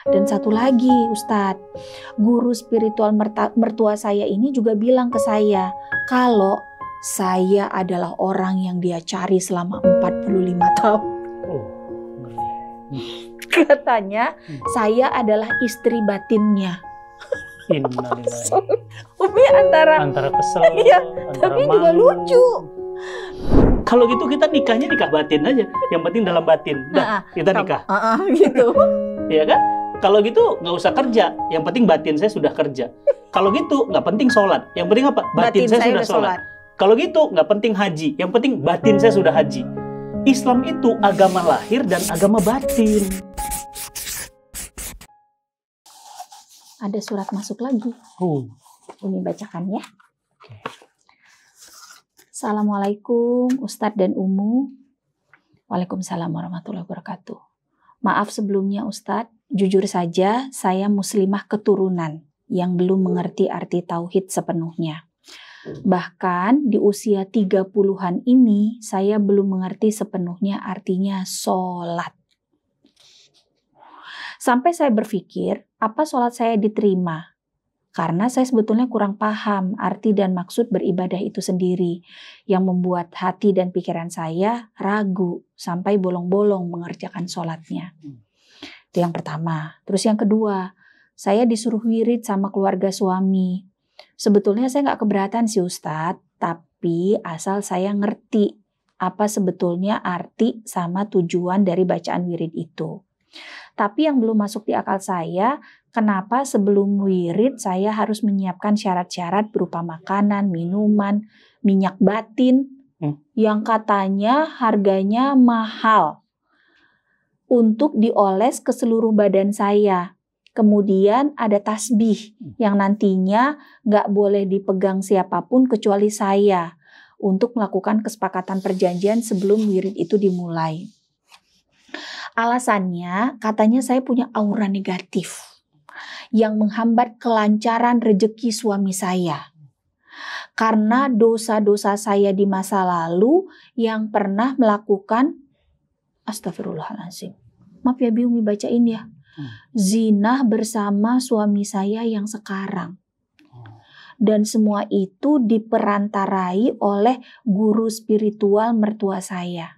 Dan satu lagi Ustadz, guru spiritual mertua saya ini juga bilang ke saya kalau saya adalah orang yang dia cari selama 45 tahun. Katanya saya adalah istri batinnya. Umi antara kesel, iya, tapi juga lucu. Kalau gitu kita nikahnya nikah batin aja, yang penting dalam batin. Udah, kita nikah. Gitu. Iya kan? Kalau gitu nggak usah kerja, yang penting batin saya sudah kerja. Kalau gitu nggak penting sholat, yang penting apa? Batin saya sudah sholat. Kalau gitu nggak penting haji, yang penting batin saya sudah haji. Islam itu agama lahir dan agama batin. Ada surat masuk lagi. Umi bacakan ya. Assalamualaikum Ustadz dan Umu. Waalaikumsalam warahmatullahi wabarakatuh. Maaf sebelumnya Ustadz, jujur saja saya muslimah keturunan yang belum mengerti arti tauhid sepenuhnya. Bahkan di usia 30-an ini saya belum mengerti sepenuhnya artinya sholat. Sampai saya berpikir, apa sholat saya diterima? Karena saya sebetulnya kurang paham arti dan maksud beribadah itu sendiri, yang membuat hati dan pikiran saya ragu sampai bolong-bolong mengerjakan sholatnya. Itu yang pertama. Terus yang kedua, saya disuruh wirid sama keluarga suami. Sebetulnya saya nggak keberatan sih Ustadz, tapi asal saya ngerti apa sebetulnya arti sama tujuan dari bacaan wirid itu. Tapi yang belum masuk di akal saya, kenapa sebelum wirid saya harus menyiapkan syarat-syarat berupa makanan, minuman, minyak batin yang katanya harganya mahal untuk dioles ke seluruh badan saya. Kemudian ada tasbih yang nantinya nggak boleh dipegang siapapun kecuali saya untuk melakukan kesepakatan perjanjian sebelum wirid itu dimulai. Alasannya katanya saya punya aura negatif yang menghambat kelancaran rezeki suami saya. Karena dosa-dosa saya di masa lalu yang pernah melakukan, astagfirullahaladzim. Maaf ya Bi, Umi bacain ya. Zina bersama suami saya yang sekarang. Dan semua itu diperantarai oleh guru spiritual mertua saya.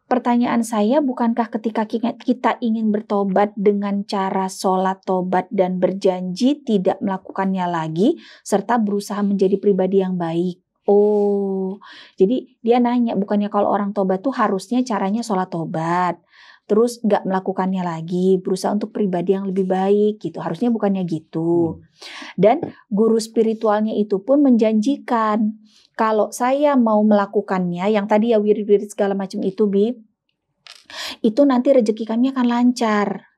Pertanyaan saya, bukankah ketika kita ingin bertobat dengan cara sholat tobat dan berjanji tidak melakukannya lagi, serta berusaha menjadi pribadi yang baik? Oh, jadi dia nanya, bukannya kalau orang tobat tuh harusnya caranya sholat tobat, terus nggak melakukannya lagi, berusaha untuk pribadi yang lebih baik gitu. Harusnya bukannya gitu. Dan guru spiritualnya itu pun menjanjikan, kalau saya mau melakukannya, yang tadi ya wirid-wirid segala macam itu Bi, itu nanti rezeki kami akan lancar.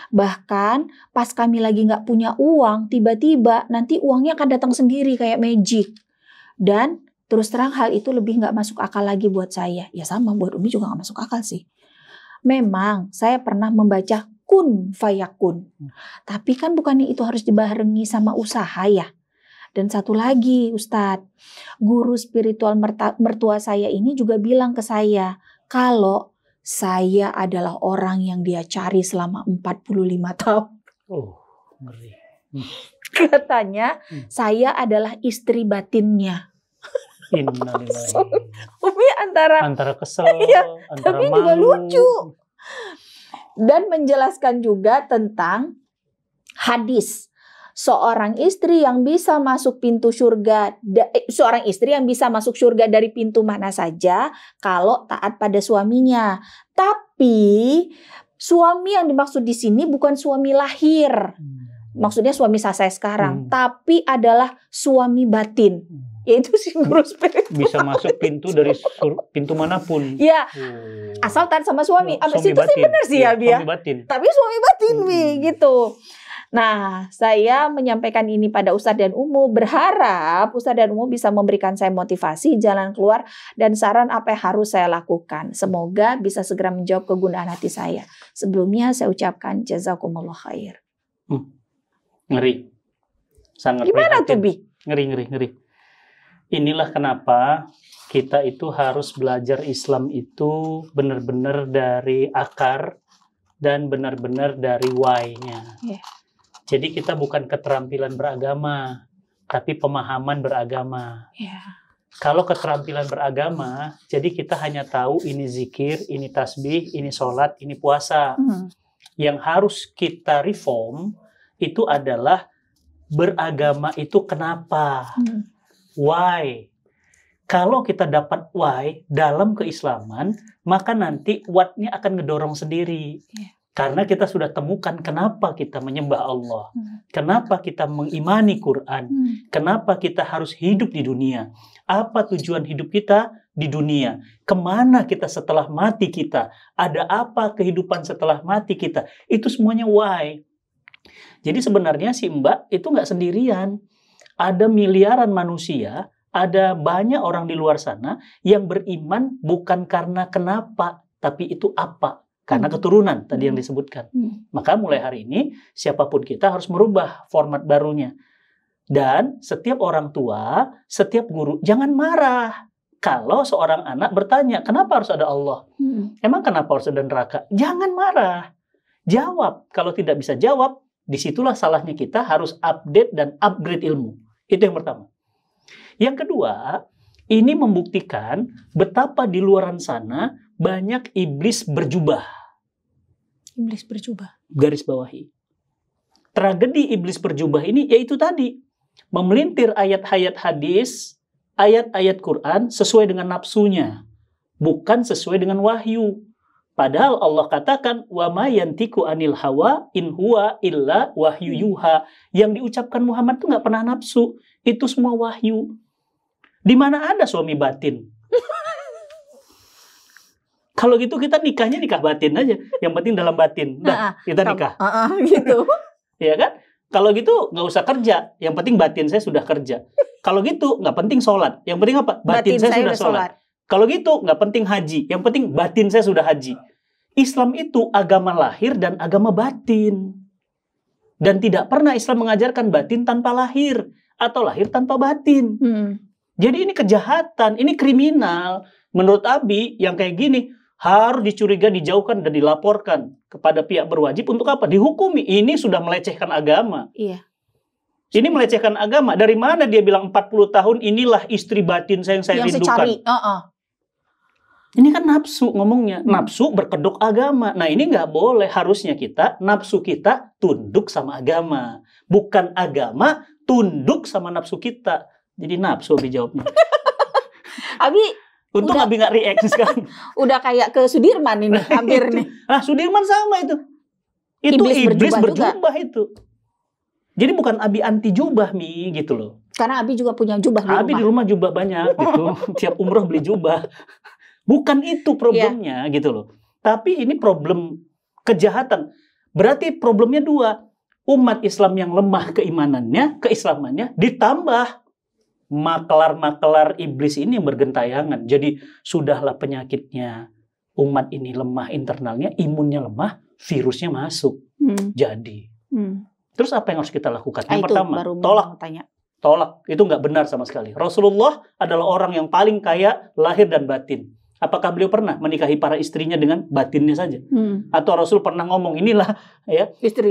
Bahkan pas kami lagi nggak punya uang, tiba-tiba nanti uangnya akan datang sendiri kayak magic. Dan terus terang hal itu lebih nggak masuk akal lagi buat saya. Ya sama, buat Umi juga nggak masuk akal sih. Memang saya pernah membaca kun fayakun. Tapi kan bukannya itu harus dibarengi sama usaha ya. Dan satu lagi Ustadz, guru spiritual mertua saya ini juga bilang ke saya, kalau saya adalah orang yang dia cari selama 45 tahun. Ngeri. Katanya saya adalah istri batinnya. Umi antara kesel, iya, antara tapi malu. juga lucu. Dan menjelaskan juga tentang hadis. Seorang istri yang bisa masuk pintu surga, seorang istri yang bisa masuk surga dari pintu mana saja kalau taat pada suaminya. Tapi suami yang dimaksud di sini bukan suami lahir. Maksudnya suami saya sekarang, tapi adalah suami batin. Yaitu si guru spiritual. Bisa masuk pintu dari pintu manapun. Ya, asal taat sama suami. Abis itu sih benar sih ya, Bia. Tapi suami batin, gitu. Nah, saya menyampaikan ini pada Ustadz dan Umu, berharap Ustadz dan Umu bisa memberikan saya motivasi, jalan keluar, dan saran apa yang harus saya lakukan. Semoga bisa segera menjawab kegunaan hati saya. Sebelumnya saya ucapkan jazakumullah khair. Ngeri. Sangat gimana tuh, Bi? Ngeri. Inilah kenapa kita itu harus belajar Islam itu benar-benar dari akar, dan benar-benar dari why-nya. Yeah. Jadi kita bukan keterampilan beragama, tapi pemahaman beragama. Yeah. Kalau keterampilan beragama, jadi kita hanya tahu ini zikir, ini tasbih, ini sholat, ini puasa. Yang harus kita reform itu adalah beragama itu kenapa? Why? Kalau kita dapat why dalam keislaman, maka nanti what-nya akan ngedorong sendiri. Yeah. Karena kita sudah temukan kenapa kita menyembah Allah. Kenapa kita mengimani Quran. Kenapa kita harus hidup di dunia. Apa tujuan hidup kita di dunia. Kemana kita setelah mati kita. Ada apa kehidupan setelah mati kita. Itu semuanya why. Jadi sebenarnya si Mbak itu nggak sendirian. Ada miliaran manusia. Ada banyak orang di luar sana yang beriman bukan karena kenapa, tapi itu apa. Karena keturunan tadi yang disebutkan. Maka mulai hari ini, siapapun kita harus merubah format barunya. Dan setiap orang tua, setiap guru, jangan marah. Kalau seorang anak bertanya, kenapa harus ada Allah? Emang kenapa harus ada neraka? Jangan marah. Jawab. Kalau tidak bisa jawab, disitulah salahnya kita harus update dan upgrade ilmu. Itu yang pertama. Yang kedua, ini membuktikan betapa di luaran sana banyak iblis berjubah. Iblis berjubah. Garis bawahi. Tragedi iblis berjubah ini yaitu tadi. Memelintir ayat-ayat hadis, ayat-ayat Quran sesuai dengan nafsunya. Bukan sesuai dengan wahyu. Padahal Allah katakan, wa ma yantiku anil hawa in huwa illa wahyu yuha. Yang diucapkan Muhammad itu nggak pernah nafsu. Itu semua wahyu. Di mana ada suami batin? Kalau gitu kita nikahnya nikah batin aja. Yang penting dalam batin. Udah, kita nikah. Gitu. Iya kan? Kalau gitu nggak usah kerja. Yang penting batin saya sudah kerja. Kalau gitu nggak penting sholat. Yang penting apa? Batin saya sudah sholat. Kalau gitu nggak penting haji. Yang penting batin saya sudah haji. Islam itu agama lahir dan agama batin. Dan tidak pernah Islam mengajarkan batin tanpa lahir. Atau lahir tanpa batin. Jadi ini kejahatan. Ini kriminal. Menurut Abi yang kayak gini harus dicurigai, dijauhkan, dan dilaporkan kepada pihak berwajib untuk apa? Dihukumi. Ini sudah melecehkan agama. Iya. Ini melecehkan agama. Dari mana dia bilang 40 tahun inilah istri batin saya yang saya rindukan. Ini kan nafsu ngomongnya. Nafsu berkedok agama. Nah ini nggak boleh. Harusnya kita, nafsu kita tunduk sama agama. Bukan agama tunduk sama nafsu kita. Jadi nafsu Abi jawabnya. Abi Untung Abi nggak react sekarang. Udah kayak ke Sudirman ini hampir nih. Ah, Sudirman sama itu. Itu iblis berjubah itu. Jadi bukan Abi anti jubah Mi gitu loh. Karena Abi juga punya jubah di rumah. Abi di rumah jubah banyak gitu. Tiap umroh beli jubah. Bukan itu problemnya gitu loh. Tapi ini problem kejahatan. Berarti problemnya dua. Umat Islam yang lemah keimanannya, keislamannya, ditambah makelar-makelar iblis ini yang bergentayangan. Jadi sudahlah penyakitnya. Umat ini lemah internalnya, imunnya lemah, virusnya masuk. Jadi. Terus apa yang harus kita lakukan? Yang pertama, tolak. Itu nggak benar sama sekali. Rasulullah adalah orang yang paling kaya lahir dan batin. Apakah beliau pernah menikahi para istrinya dengan batinnya saja? Atau Rasul pernah ngomong, inilah ya istri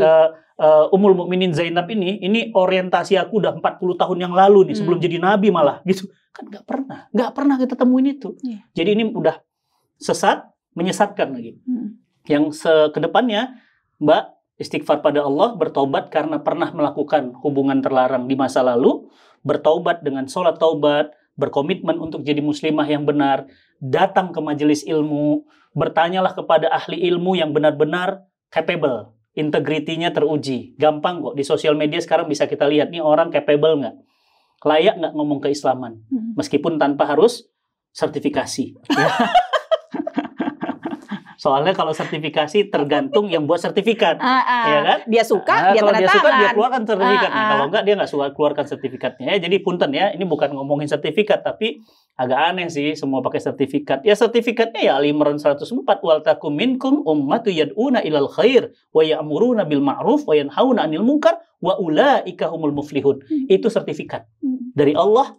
Ummul Mukminin Zainab ini orientasi aku udah 40 tahun yang lalu nih, sebelum jadi nabi malah gitu. Kan nggak pernah kita temuin itu. Jadi ini udah sesat, menyesatkan lagi. Yang kedepannya, Mbak, istighfar pada Allah, bertobat karena pernah melakukan hubungan terlarang di masa lalu, bertobat dengan sholat taubat, berkomitmen untuk jadi muslimah yang benar, datang ke majelis ilmu, bertanyalah kepada ahli ilmu yang benar-benar capable, integritinya teruji. Gampang kok, di sosial media sekarang bisa kita lihat nih orang capable nggak, layak nggak ngomong keislaman, meskipun tanpa harus sertifikasi. Soalnya kalau sertifikasi tergantung yang buat sertifikat, ya kan? Dia suka, dia kalau tanda dia tangan. suka dia keluarkan sertifikatnya. Kalau enggak dia nggak suka keluarkan sertifikatnya. Ya, jadi punten ya, ini bukan ngomongin sertifikat, tapi agak aneh sih semua pakai sertifikat. Ya sertifikatnya ya Ali Imran 104, wal takum minkum ummatu yad'una ilal khair wa ya'muruna bil ma'ruf wa yanhauna 'anil munkar wa ulaika humul muflihun. Itu sertifikat dari Allah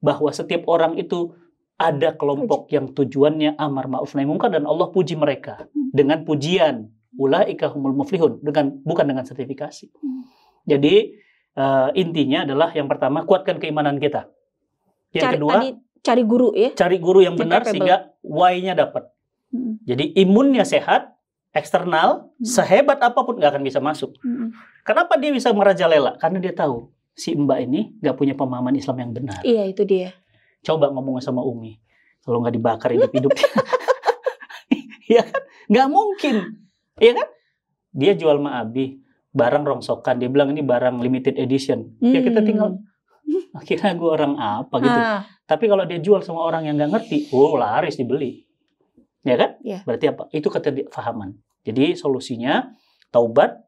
bahwa setiap orang itu ada kelompok yang tujuannya amar ma'ruf nahi munkar dan Allah puji mereka dengan pujian ulaika humul muflihun, bukan dengan sertifikasi. Jadi intinya adalah yang pertama kuatkan keimanan kita. Yang kedua, cari guru ya. Cari guru yang benar sehingga why-nya dapat. Jadi imunnya sehat, eksternal, sehebat apapun nggak akan bisa masuk. Kenapa dia bisa merajalela? Karena dia tahu si Mbak ini nggak punya pemahaman Islam yang benar. Iya, itu dia. Coba ngomong sama Umi, kalau nggak dibakar hidup-hidup. Ya kan? Nggak mungkin. Iya kan? Dia jual Ma'abi, barang rongsokan. Dia bilang ini barang limited edition. Ya kita tinggal, akhirnya gue orang apa gitu. Tapi kalau dia jual sama orang yang nggak ngerti, laris dibeli. Ya kan? Ya. Berarti apa? Itu ketidakfahaman. Jadi solusinya taubat,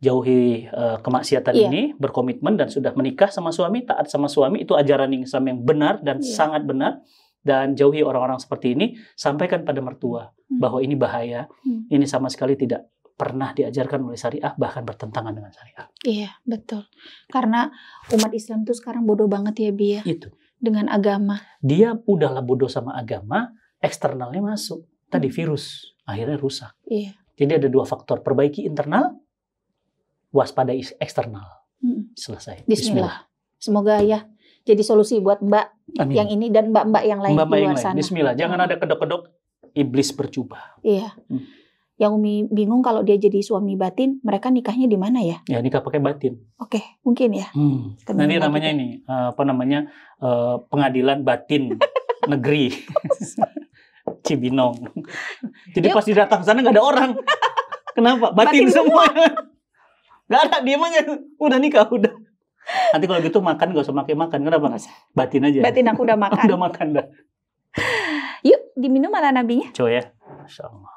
jauhi kemaksiatan ini, berkomitmen dan sudah menikah sama suami, taat sama suami, itu ajaran Islam yang benar dan sangat benar. Dan jauhi orang-orang seperti ini, sampaikan pada mertua bahwa ini bahaya, ini sama sekali tidak pernah diajarkan oleh syariah, bahkan bertentangan dengan syariah. Iya, betul. Karena umat Islam tuh sekarang bodoh banget ya, Bi ya. Itu. Dengan agama. Dia udahlah bodoh sama agama, eksternalnya masuk. Tadi virus, akhirnya rusak. Iya. Jadi ada dua faktor, perbaiki internal, waspada eksternal. Selesai. Bismillah. Semoga ya jadi solusi buat Mbak yang ini dan mbak-mbak yang lain di luar sana. Bismillah. Jangan ada kedok-kedok iblis berjubah. Iya. Yang Umi bingung kalau dia jadi suami batin, mereka nikahnya di mana ya? Ya nikah pakai batin. Oke, mungkin ya. Nanti namanya ini pengadilan batin negeri Cibinong. Jadi pas datang sana nggak ada orang. Kenapa? Batin semua. Nggak ada, diem aja. Udah nikah, udah. Nanti kalau gitu makan gak usah pakai makan. Kenapa? Batin aja. Batin aku udah makan. Udah makan dah. Yuk diminum ala nabinya. Coy ya. Masya Allah.